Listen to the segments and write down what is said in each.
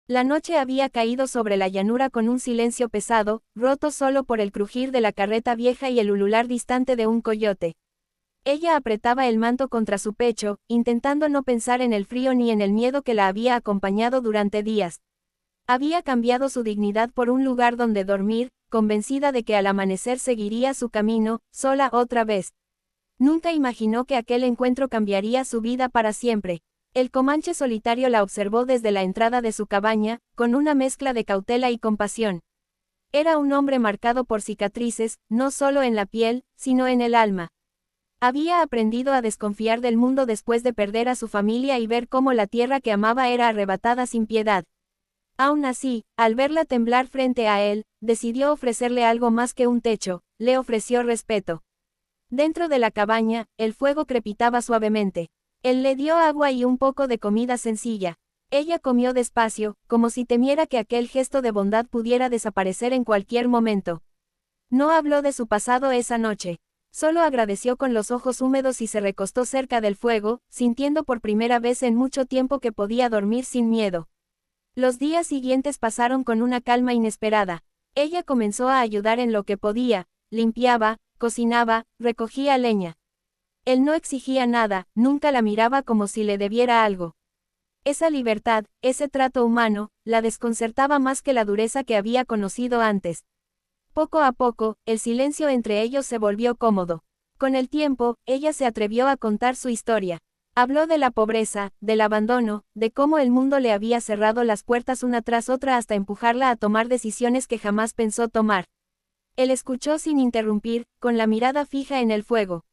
La noche había caído sobre la llanura con un silencio pesado, roto solo por el crujir de la carreta vieja y el ulular distante de un coyote. Ella apretaba el manto contra su pecho, intentando no pensar en el frío ni en el miedo que la había acompañado durante días. Había cambiado su dignidad por un lugar donde dormir, convencida de que al amanecer seguiría su camino, sola otra vez. Nunca imaginó que aquel encuentro cambiaría su vida para siempre. El comanche solitario la observó desde la entrada de su cabaña, con una mezcla de cautela y compasión. Era un hombre marcado por cicatrices, no solo en la piel, sino en el alma. Había aprendido a desconfiar del mundo después de perder a su familia y ver cómo la tierra que amaba era arrebatada sin piedad. Aún así, al verla temblar frente a él, decidió ofrecerle algo más que un techo, le ofreció respeto. Dentro de la cabaña, el fuego crepitaba suavemente. Él le dio agua y un poco de comida sencilla. Ella comió despacio, como si temiera que aquel gesto de bondad pudiera desaparecer en cualquier momento. No habló de su pasado esa noche. Solo agradeció con los ojos húmedos y se recostó cerca del fuego, sintiendo por primera vez en mucho tiempo que podía dormir sin miedo. Los días siguientes pasaron con una calma inesperada. Ella comenzó a ayudar en lo que podía, limpiaba, cocinaba, recogía leña. Él no exigía nada, nunca la miraba como si le debiera algo. Esa libertad, ese trato humano, la desconcertaba más que la dureza que había conocido antes. Poco a poco, el silencio entre ellos se volvió cómodo. Con el tiempo, ella se atrevió a contar su historia. Habló de la pobreza, del abandono, de cómo el mundo le había cerrado las puertas una tras otra hasta empujarla a tomar decisiones que jamás pensó tomar. Él escuchó sin interrumpir, con la mirada fija en el fuego.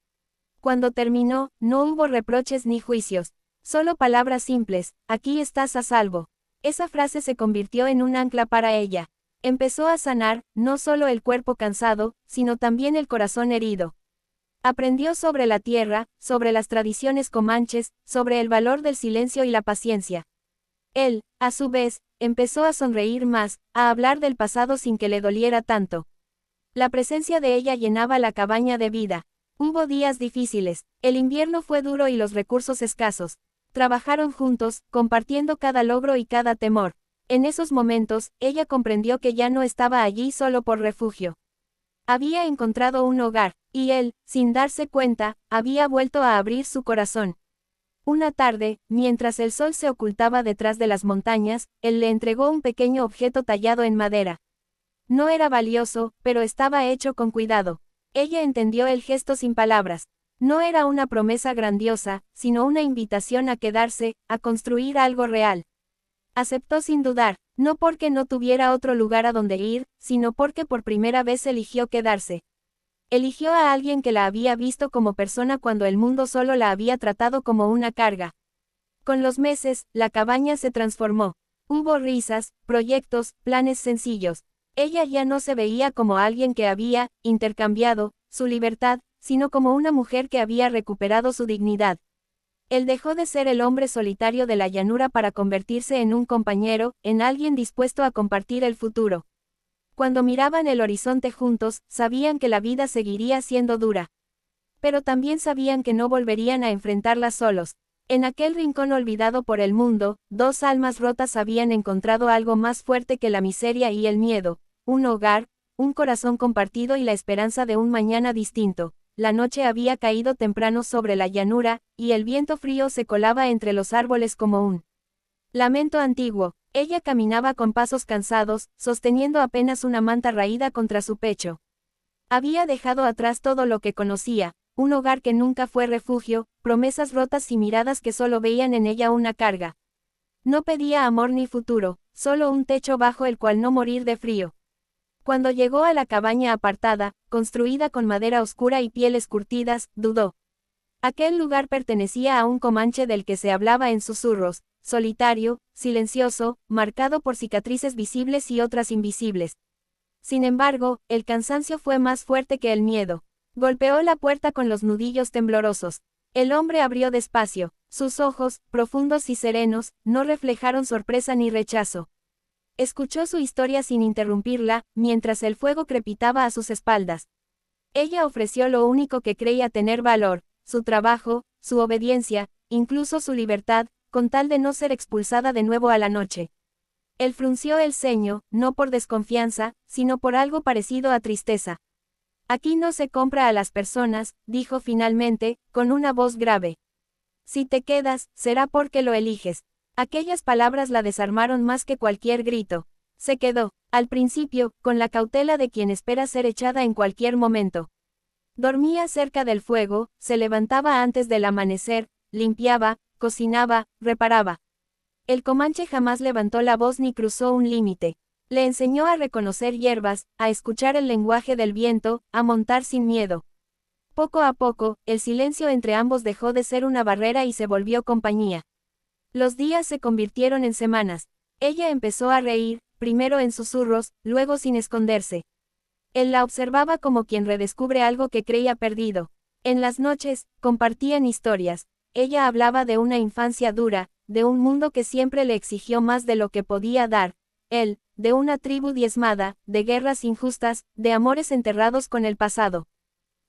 Cuando terminó, no hubo reproches ni juicios. Solo palabras simples: aquí estás a salvo. Esa frase se convirtió en un ancla para ella. Empezó a sanar, no solo el cuerpo cansado, sino también el corazón herido. Aprendió sobre la tierra, sobre las tradiciones comanches, sobre el valor del silencio y la paciencia. Él, a su vez, empezó a sonreír más, a hablar del pasado sin que le doliera tanto. La presencia de ella llenaba la cabaña de vida. Hubo días difíciles, el invierno fue duro y los recursos escasos. Trabajaron juntos, compartiendo cada logro y cada temor. En esos momentos, ella comprendió que ya no estaba allí solo por refugio. Había encontrado un hogar, y él, sin darse cuenta, había vuelto a abrir su corazón. Una tarde, mientras el sol se ocultaba detrás de las montañas, él le entregó un pequeño objeto tallado en madera. No era valioso, pero estaba hecho con cuidado. Ella entendió el gesto sin palabras. No era una promesa grandiosa, sino una invitación a quedarse, a construir algo real. Aceptó sin dudar, no porque no tuviera otro lugar a donde ir, sino porque por primera vez eligió quedarse. Eligió a alguien que la había visto como persona cuando el mundo solo la había tratado como una carga. Con los meses, la cabaña se transformó. Hubo risas, proyectos, planes sencillos. Ella ya no se veía como alguien que había intercambiado su libertad, sino como una mujer que había recuperado su dignidad. Él dejó de ser el hombre solitario de la llanura para convertirse en un compañero, en alguien dispuesto a compartir el futuro. Cuando miraban el horizonte juntos, sabían que la vida seguiría siendo dura. Pero también sabían que no volverían a enfrentarla solos. En aquel rincón olvidado por el mundo, dos almas rotas habían encontrado algo más fuerte que la miseria y el miedo: un hogar, un corazón compartido y la esperanza de un mañana distinto. La noche había caído temprano sobre la llanura, y el viento frío se colaba entre los árboles como un lamento antiguo. Ella caminaba con pasos cansados, sosteniendo apenas una manta raída contra su pecho. Había dejado atrás todo lo que conocía, un hogar que nunca fue refugio, promesas rotas y miradas que solo veían en ella una carga. No pedía amor ni futuro, solo un techo bajo el cual no morir de frío. Cuando llegó a la cabaña apartada, construida con madera oscura y pieles curtidas, dudó. Aquel lugar pertenecía a un comanche del que se hablaba en susurros, solitario, silencioso, marcado por cicatrices visibles y otras invisibles. Sin embargo, el cansancio fue más fuerte que el miedo. Golpeó la puerta con los nudillos temblorosos. El hombre abrió despacio. Sus ojos, profundos y serenos, no reflejaron sorpresa ni rechazo. Escuchó su historia sin interrumpirla, mientras el fuego crepitaba a sus espaldas. Ella ofreció lo único que creía tener valor: su trabajo, su obediencia, incluso su libertad, con tal de no ser expulsada de nuevo a la noche. Él frunció el ceño, no por desconfianza, sino por algo parecido a tristeza. Aquí no se compra a las personas, dijo finalmente, con una voz grave. Si te quedas, será porque lo eliges. Aquellas palabras la desarmaron más que cualquier grito. Se quedó, al principio, con la cautela de quien espera ser echada en cualquier momento. Dormía cerca del fuego, se levantaba antes del amanecer, limpiaba, cocinaba, reparaba. El comanche jamás levantó la voz ni cruzó un límite. Le enseñó a reconocer hierbas, a escuchar el lenguaje del viento, a montar sin miedo. Poco a poco, el silencio entre ambos dejó de ser una barrera y se volvió compañía. Los días se convirtieron en semanas. Ella empezó a reír, primero en susurros, luego sin esconderse. Él la observaba como quien redescubre algo que creía perdido. En las noches, compartían historias. Ella hablaba de una infancia dura, de un mundo que siempre le exigió más de lo que podía dar. Él, de una tribu diezmada, de guerras injustas, de amores enterrados con el pasado.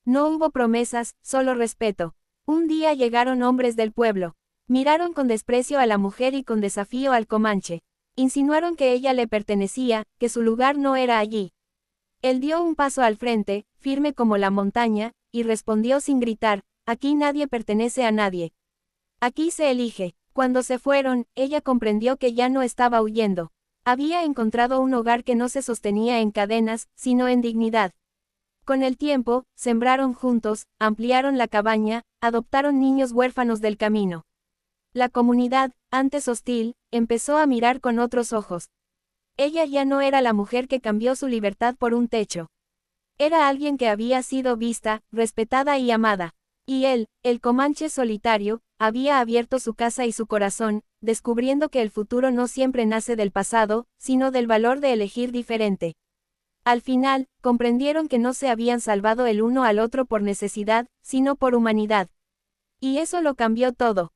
No hubo promesas, solo respeto. Un día llegaron hombres del pueblo. Miraron con desprecio a la mujer y con desafío al comanche. Insinuaron que ella le pertenecía, que su lugar no era allí. Él dio un paso al frente, firme como la montaña, y respondió sin gritar, aquí nadie pertenece a nadie. Aquí se elige. Cuando se fueron, ella comprendió que ya no estaba huyendo. Había encontrado un hogar que no se sostenía en cadenas, sino en dignidad. Con el tiempo, sembraron juntos, ampliaron la cabaña, adoptaron niños huérfanos del camino. La comunidad, antes hostil, empezó a mirar con otros ojos. Ella ya no era la mujer que cambió su libertad por un techo. Era alguien que había sido vista, respetada y amada. Y él, el comanche solitario, había abierto su casa y su corazón, descubriendo que el futuro no siempre nace del pasado, sino del valor de elegir diferente. Al final, comprendieron que no se habían salvado el uno al otro por necesidad, sino por humanidad. Y eso lo cambió todo.